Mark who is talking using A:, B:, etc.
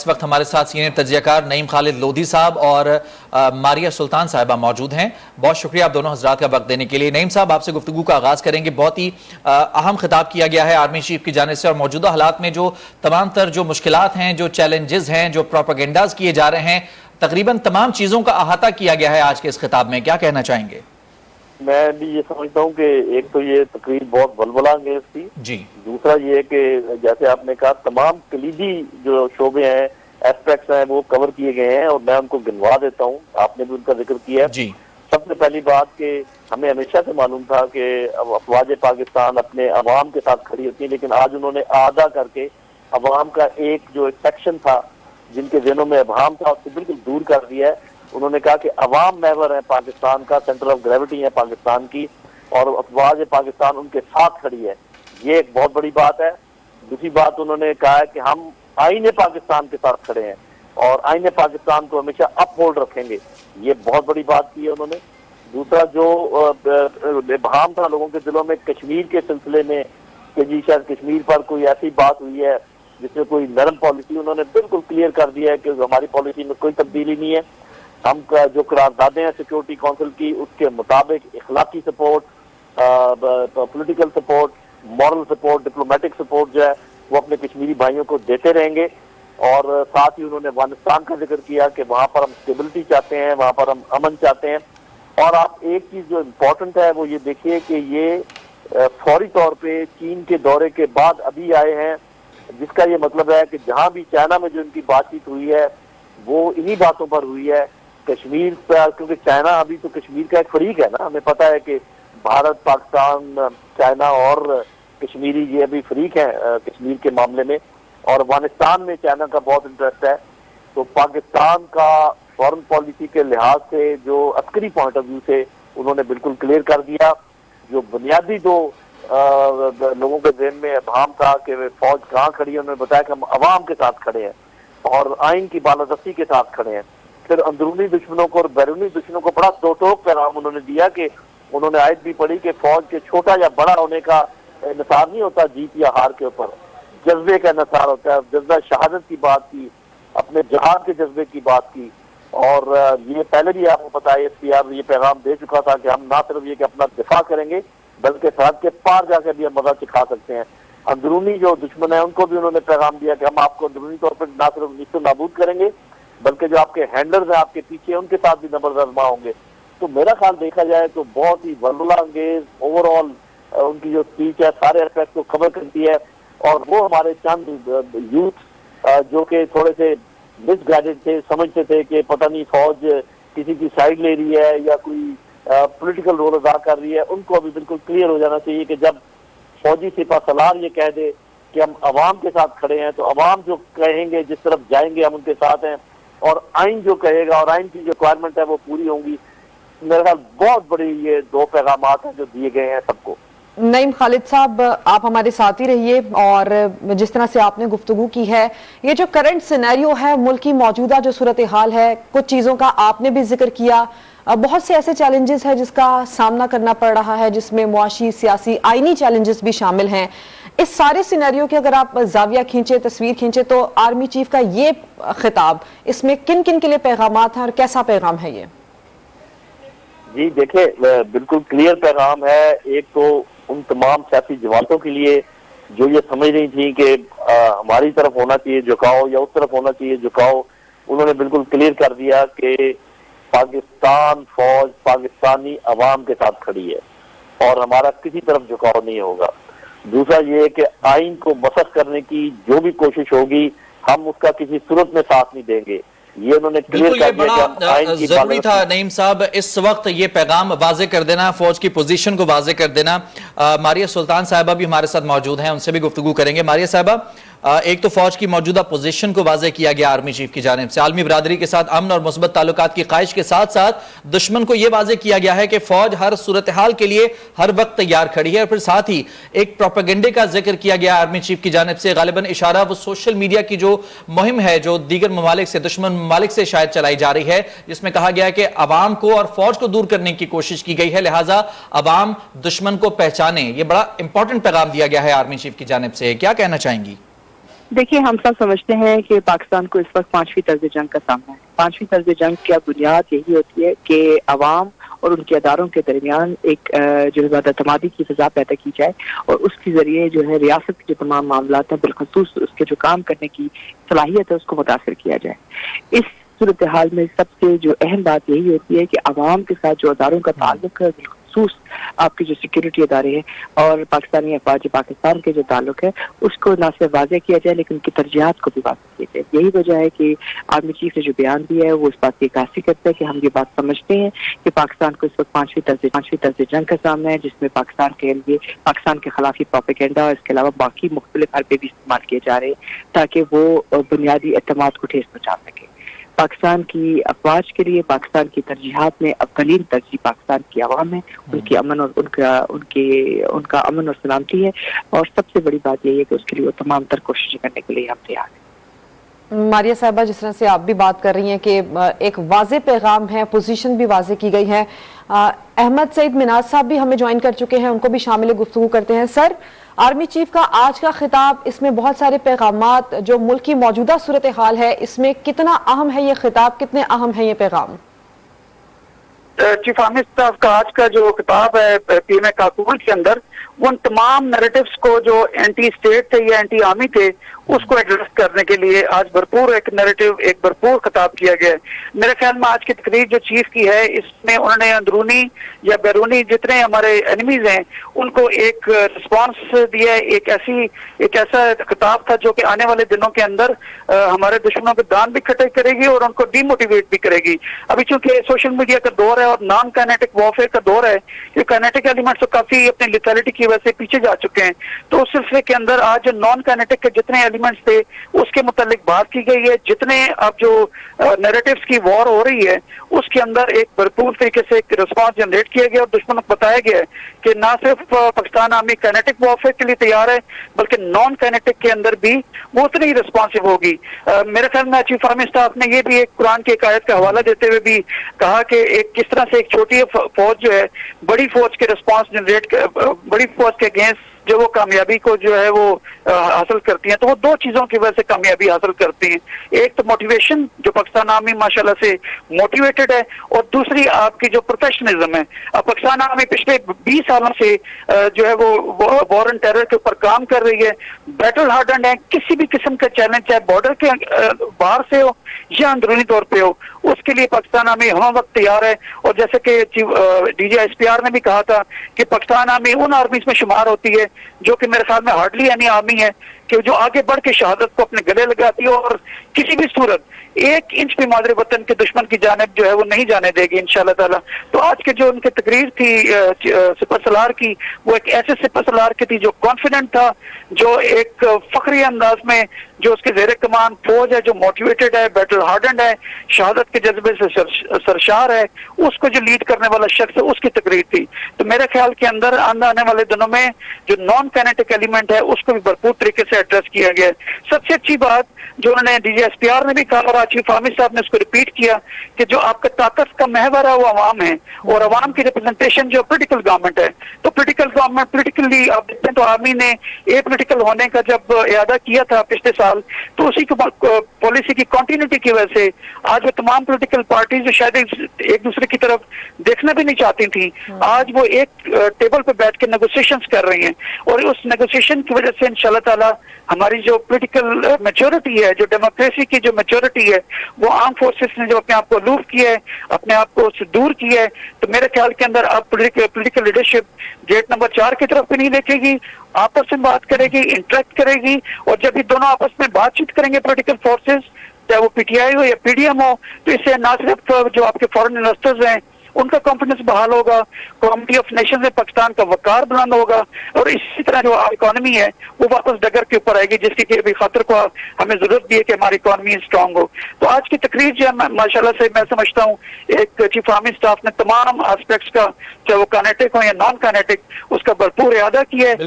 A: اس وقت ہمارے ساتھ سینئر تجزیہ کار نعیم خالد لودھی صاحب اور ماریہ سلطان صاحبہ موجود ہیں. بہت شکریہ آپ دونوں حضرات کا وقت دینے کے لیے. نعیم صاحب آپ سے گفتگو کا آغاز کریں گے. بہت ہی اہم خطاب کیا گیا ہے آرمی چیف کی جانب سے اور موجودہ حالات میں جو تمام تر جو مشکلات ہیں، جو چیلنجز ہیں، جو پروپیگنڈاز کیے جا رہے ہیں، تقریباً تمام چیزوں کا احاطہ کیا گیا ہے آج کے اس خطاب میں. کیا کہنا چاہیں گے؟
B: میں بھی یہ سمجھتا ہوں کہ ایک تو یہ تقریر بہت ولولہ انگیز تھی.
A: جی.
B: دوسرا یہ کہ جیسے آپ نے کہا تمام کلیدی جو شعبے ہیں، ایسپیکٹس ہیں، وہ کور کیے گئے ہیں اور میں ان کو گنوا دیتا ہوں. آپ نے بھی ان کا ذکر کیا.
A: جی.
B: سب سے پہلی بات کہ ہمیں ہمیشہ سے معلوم تھا کہ افواج پاکستان اپنے عوام کے ساتھ کھڑی ہوتی ہیں، لیکن آج انہوں نے آدھا کر کے عوام کا ایک جو سیکشن تھا جن کے ذہنوں میں ابہام تھا اس کو بالکل دور کر دیا ہے. انہوں نے کہا کہ عوام محور ہے پاکستان کا، سینٹر آف گریوٹی ہے پاکستان کی، اور افواج پاکستان ان کے ساتھ کھڑی ہے. یہ ایک بہت بڑی بات ہے. دوسری بات انہوں نے کہا ہے کہ ہم آئین پاکستان کے ساتھ کھڑے ہیں اور آئین پاکستان کو ہمیشہ اپ ہولڈ رکھیں گے. یہ بہت بڑی بات کی ہے انہوں نے. دوسرا جو ابہام تھا لوگوں کے دلوں میں کشمیر کے سلسلے میں کہ جی شاید کشمیر پر کوئی ایسی بات ہوئی ہے جس میں کوئی نرم پالیسی، انہوں نے بالکل کلیئر کر دیا ہے کہ ہماری پالیسی میں کوئی تبدیلی نہیں ہے. ہم جو قراردادیں ہیں سیکورٹی کونسل کی اس کے مطابق اخلاقی support, political support, moral support, diplomatic support جو ہے وہ اپنے کشمیری بھائیوں کو دیتے رہیں گے. اور ساتھ ہی انہوں نے افغانستان کا ذکر کیا کہ وہاں پر ہم اسٹیبلٹی چاہتے ہیں، وہاں پر ہم امن چاہتے ہیں. اور آپ ایک چیز جو امپورٹنٹ ہے وہ یہ دیکھیے کہ یہ فوری طور پہ چین کے دورے کے بعد ابھی آئے ہیں، جس کا یہ مطلب ہے کہ جہاں بھی چائنا میں جو ان کی بات چیت ہوئی ہے وہ انہی باتوں پر ہوئی ہے. کشمیر پر، کیونکہ چائنا ابھی تو کشمیر کا ایک فریق ہے نا، ہمیں پتہ ہے کہ بھارت، پاکستان، چائنا اور کشمیری یہ ابھی فریق ہیں کشمیر کے معاملے میں. اور افغانستان میں چائنا کا بہت انٹرسٹ ہے. تو پاکستان کا فورن پالیسی کے لحاظ سے جو عسکری پوائنٹ آف ویو سے انہوں نے بالکل کلیئر کر دیا. جو بنیادی دو لوگوں کے ذہن میں ابہام تھا کہ فوج کہاں کھڑی ہے، انہوں نے بتایا کہ ہم عوام کے ساتھ کھڑے ہیں اور آئین کی بالادستی کے ساتھ کھڑے ہیں. پھر اندرونی دشمنوں کو اور بیرونی دشمنوں کو بڑا دو ٹوک پیغام انہوں نے دیا کہ انہوں نے آیت بھی پڑھی کہ فوج کے چھوٹا یا بڑا ہونے کا انحصار نہیں ہوتا جیت یا ہار کے اوپر، جذبے کا انحصار ہوتا ہے. جذبہ شہادت کی بات کی، اپنے جہاد کے جذبے کی بات کی. اور یہ پہلے بھی آپ کو پتا ہے ایس پی آر یہ پیغام دے چکا تھا کہ ہم نہ صرف یہ کہ اپنا دفاع کریں گے بلکہ سرحد کے پار جا کے بھی ہم مزہ چکھا سکتے ہیں. اندرونی جو دشمن ہیں ان کو بھی انہوں نے پیغام دیا کہ ہم آپ کو اندرونی طور پر نہ صرف نیست و نابود کریں گے بلکہ جو آپ کے ہینڈلرز ہیں آپ کے پیچھے ان کے ساتھ بھی نبرد آزما ہوں گے. تو میرا خیال دیکھا جائے تو بہت ہی ولولہ انگیز اوور آل ان کی جو اسپیچ ہے سارے ایسپیکٹ کو کور کرتی ہے. اور وہ ہمارے چند یوتھ جو کہ تھوڑے سے مس گائیڈڈ تھے، سمجھتے تھے کہ پتہ نہیں فوج کسی کی سائڈ لے رہی ہے یا کوئی پولیٹیکل رول ادا کر رہی ہے، ان کو ابھی بالکل کلیئر ہو جانا چاہیے کہ جب فوجی سپہ سالار یہ کہہ دے کہ ہم عوام کے ساتھ کھڑے ہیں تو عوام جو کہیں گے جس طرف جائیں گے ہم ان کے ساتھ ہیں، اور آئین جو کہے گا اور آئین کی جو ریکوائرمنٹ ہے وہ پوری ہوں گی. میرے خیال بہت بڑی یہ دو پیغامات ہیں جو دیے گئے ہیں سب کو.
C: نعیم خالد صاحب آپ ہمارے ساتھ ہی رہیے، اور جس طرح سے آپ نے گفتگو کی ہے، یہ جو کرنٹ سینیریو ہے، ملک کی موجودہ جو صورتحال ہے، کچھ چیزوں کا آپ نے بھی ذکر کیا، بہت سے ایسے چیلنجز ہیں جس کا سامنا کرنا پڑ رہا ہے، جس میں معاشی، سیاسی، آئینی چیلنجز بھی شامل ہیں. اس سارے سینیریو کے اگر آپ زاویہ کھینچے، تصویر کھینچے، تو آرمی چیف کا یہ خطاب اس میں کن کن کے لیے پیغامات ہیں اور کیسا پیغام ہے یہ؟
B: جی دیکھیں بالکل کلیئر پیغام ہے. ایک تو ان تمام سیاسی جماعتوں کے لیے جو یہ سمجھ رہی تھی کہ ہماری طرف ہونا چاہیے جھکاؤ یا اس طرف ہونا چاہیے جھکاؤ، انہوں نے بالکل کلیئر کر دیا کہ پاکستان فوج پاکستانی عوام کے ساتھ کھڑی ہے اور ہمارا کسی طرف جھکاؤ نہیں ہوگا. دوسرا یہ ہے کہ آئین کو مسخ کرنے کی جو بھی کوشش ہوگی ہم اس کا کسی صورت میں ساتھ نہیں دیں گے. یہ انہوں نے
A: بالکل یہ بڑا ضروری تھا نعیم صاحب اس وقت یہ پیغام واضح کر دینا، فوج کی پوزیشن کو واضح کر دینا. ماریہ سلطان صاحبہ بھی ہمارے ساتھ موجود ہیں، ان سے بھی گفتگو کریں گے. ماریہ صاحبہ، ایک تو فوج کی موجودہ پوزیشن کو واضح کیا گیا آرمی چیف کی جانب سے، عالمی برادری کے ساتھ امن اور مثبت تعلقات کی خواہش کے ساتھ ساتھ دشمن کو یہ واضح کیا گیا ہے کہ فوج ہر صورتحال کے لیے ہر وقت تیار کھڑی ہے. اور پھر ساتھ ہی ایک پروپیگنڈے کا ذکر کیا گیا آرمی چیف کی جانب سے، غالباً اشارہ وہ سوشل میڈیا کی جو مہم ہے جو دیگر ممالک سے، دشمن ممالک سے شاید چلائی جا رہی ہے، جس میں کہا گیا ہے کہ عوام کو اور فوج کو دور کرنے کی کوشش کی گئی ہے، لہٰذا عوام دشمن کو پہچانے. یہ بڑا امپورٹنٹ پیغام دیا گیا ہے آرمی چیف کی جانب سے. کیا کہنا چاہیں گی؟
D: دیکھیے ہم سب سمجھتے ہیں کہ پاکستان کو اس وقت 5ویں طرز جنگ کا سامنا ہے. 5ویں طرز جنگ کی بنیاد یہی ہوتی ہے کہ عوام اور ان کے اداروں کے درمیان ایک جو ہے اعتمادی کی فضا پیدا کی جائے اور اس کے ذریعے جو ہے ریاست کے جو تمام معاملات ہیں بالخصوص اس کے جو کام کرنے کی صلاحیت ہے اس کو متاثر کیا جائے. اس صورتحال میں سب سے جو اہم بات یہی ہوتی ہے کہ عوام کے ساتھ جو اداروں کا تعلق ہے بالخصوص آپ کے جو سیکورٹی ادارے ہیں اور پاکستانی افواج پاکستان کے جو تعلق ہے اس کو نہ صرف واضح کیا جائے لیکن ان کی ترجیحات کو بھی واضح کیا جائے. یہی وجہ ہے کہ آرمی چیف نے جو بیان دیا ہے وہ اس بات کی عکاسی کرتا ہے کہ ہم یہ بات سمجھتے ہیں کہ پاکستان کو اس وقت 5ویں طرز جنگ کا سامنا ہے جس میں پاکستان کے لیے پاکستان کے خلاف یہ پروپیگنڈا اور اس کے علاوہ باقی مختلف حربے بھی استعمال کیے جا رہے ہیں تاکہ وہ بنیادی اعتماد کو ٹھیس پہنچا سکے. پاکستان کی افواج کے لیے پاکستان کی ترجیحات میں اولین ترجیح پاکستان کی عوام ہے, ان کی امن اور ان کا امن اور سلامتی ہے, اور سب سے بڑی بات یہی ہے کہ اس کے لیے وہ تمام تر کوششیں کرنے کے لیے ہم تیار ہیں.
C: ماریہ صاحبہ, جس طرح سے آپ بھی بات کر رہی ہیں کہ ایک واضح پیغام ہے, پوزیشن بھی واضح کی گئی ہے. احمد سعید مناز صاحب بھی ہمیں جوائن کر چکے ہیں, ان کو بھی شامل گفتگو کرتے ہیں. سر, آرمی چیف کا آج کا خطاب, اس میں بہت سارے پیغامات, جو ملک کی موجودہ صورتحال ہے اس میں کتنا اہم ہے یہ خطاب, کتنے اہم ہے یہ پیغام؟
E: چیف حامد صاحب کا آج کا جو خطاب ہے پی ایم کاکول کے اندر, وہ ان تمام نیریٹیوز کو جو اینٹی اسٹیٹ تھے یا اینٹی آرمی تھے اس کو ایڈریس کرنے کے لیے آج بھرپور ایک نیریٹیو, ایک بھرپور خطاب کیا گیا ہے. میرے خیال میں آج کی تقریر جو چیف کی ہے اس میں انہوں نے اندرونی یا بیرونی جتنے ہمارے اینیمیز ہیں ان کو ایک رسپانس دیا ہے. ایک ایسا خطاب تھا جو کہ آنے والے دنوں کے اندر ہمارے دشمنوں کے دان بھی کھٹے کرے گی اور ان کو ڈی موٹیویٹ بھی کرے گی. ابھی چونکہ سوشل میڈیا کا دور ہے اور نان کائنیٹک وارفیئر کا دور ہے, یہ کائنیٹک ایلیمنٹس کافی اپنی لیتھیلٹی کی وجہ سے پیچھے جا چکے ہیں, تو اس سلسلے کے اندر آج نان کائنیٹک کے جتنے ایلیمنٹس تھے اس کے متعلق بات کی گئی ہے. جتنے اب جو نیریٹیوز کی وار ہو رہی ہے اس کے اندر ایک بھرپور طریقے سے ایک رسپانس جنریٹ کیا گیا اور دشمنوں کو بتایا گیا ہے کہ نہ صرف پاکستان آرمی کائنیٹک وارفیئر کے لیے تیار ہے بلکہ نان کائنیٹک کے اندر بھی وہ اتنی ہی رسپانسو ہوگی. میرے خیال میں چیف آرمی اسٹاف نے یہ بھی ایک قرآن کی ایک آیت کا حوالہ دیتے ہوئے بھی کہا کہ ایک کس طرح سے ایک چھوٹی فوج جو ہے بڑی فوج کے رسپانس جنریٹ, بڑی فوج کے اگینسٹ جو وہ کامیابی کو جو ہے وہ حاصل کرتی ہیں, تو وہ دو چیزوں کی وجہ سے کامیابی حاصل کرتی ہیں. ایک تو موٹیویشن, جو پاکستان آرمی ماشاءاللہ سے موٹیویٹڈ ہے, اور دوسری آپ کی جو پروفیشنلزم ہے. اب پاکستان آرمی پچھلے 20 سالوں سے جو ہے وہ وار اینڈ ٹیرر کے اوپر کام کر رہی ہے, بیٹل ہارڈنڈ ہے. کسی بھی قسم کا چیلنج چاہے بارڈر کے باہر سے ہو یا اندرونی طور پہ ہو, اس کے لیے پاکستان آرمی ہم وقت تیار ہے. اور جیسے کہ D G S P R نے بھی کہا تھا کہ پاکستان آرمی ان آرمیز میں شمار ہوتی ہے جو کہ میرے خیال میں ہارڈلی اینی آرمی ہے کہ جو آگے بڑھ کے شہادت کو اپنے گلے لگاتی ہے اور کسی بھی صورت 1 انچ بھی مادر وطن کے دشمن کی جانب جو ہے وہ نہیں جانے دے گی انشاءاللہ تعالی. تو آج کے جو ان کی تقریر تھی سپر سالار کی, وہ ایک ایسے سپر سالار کی تھی جو کانفیڈنٹ تھا, جو ایک فخری انداز میں جو اس کے زیر کمان فوج ہے جو موٹیویٹڈ ہے, بیٹل ہارڈنڈ ہے, شہادت کے جذبے سے سرشار ہے, اس کو جو لیڈ کرنے والا شخص ہے اس کی تقریر تھی. تو میرے خیال کے اندر آنے والے دنوں میں جو نان کائنیٹک ایلیمنٹ ہے اس کو بھی بھرپور طریقے سے ایڈریس کیا گیا ہے. سب سے اچھی بات جو انہوں نے D G S P R نے بھی کہا اور چیف آرمی صاحب نے اس کو ریپیٹ کیا کہ جو آپ کا طاقت کا محور ہے وہ عوام ہے, اور عوام کی ریپرزنٹیشن جو پولیٹیکل گورنمنٹ ہے. تو پولیٹیکل گورنمنٹ پولیٹیکلی آپ دیکھتے ہیں تو آرمی نے اے پولیٹیکل ہونے کا جب اعادہ کیا تھا پچھلے سال, تو اسی پالیسی کی کنٹینیوٹی کی وجہ سے آج وہ تمام پولیٹیکل پارٹیز جو شاید ایک دوسرے کی طرف دیکھنا بھی نہیں چاہتی تھیں, آج وہ ایک ٹیبل پہ بیٹھ کے نیگوسیشنز کر رہی ہیں. اور اس نیگوسیشن کی وجہ سے انشاءاللہ تعالی ہماری جو پولیٹیکل میچورٹی ہے, جو ڈیموکریسی کی جو میچورٹی ہے, وہ آرم فورسز نے جو اپنے آپ کو الوف کیا ہے, اپنے آپ کو سے دور کیا ہے. تو میرے خیال کے اندر اب پولیٹیکل لیڈرشپ گیٹ نمبر 4 کی طرف بھی نہیں دیکھے گی, آپس میں بات کرے گی, انٹریکٹ کرے گی. اور جب یہ دونوں آپس میں بات چیت کریں گے پولیٹیکل فورسز, چاہے وہ پی ٹی آئی ہو یا پی ڈی ایم ہو, تو اس سے نہ صرف جو آپ کے فورن انویسٹرز ہیں ان کا کانفیڈنس بحال ہوگا, کمیونٹی آف نیشنز میں پاکستان کا وقار بلند ہوگا, اور اسی طرح جو اکانومی ہے وہ واپس ڈگر کے اوپر آئے گی, جس کی بھی خاطر کو ہمیں ضرورت بھی ہے کہ ہماری اکانومی اسٹرانگ ہو. تو آج کی تقریر جو ہے ماشاءاللہ سے میں سمجھتا ہوں ایک چیف آرمی اسٹاف نے تمام آسپیکٹس کا, چاہے وہ کائنیٹک ہو یا نان کائنیٹک, اس کا بھرپور اعادہ کیا ہے.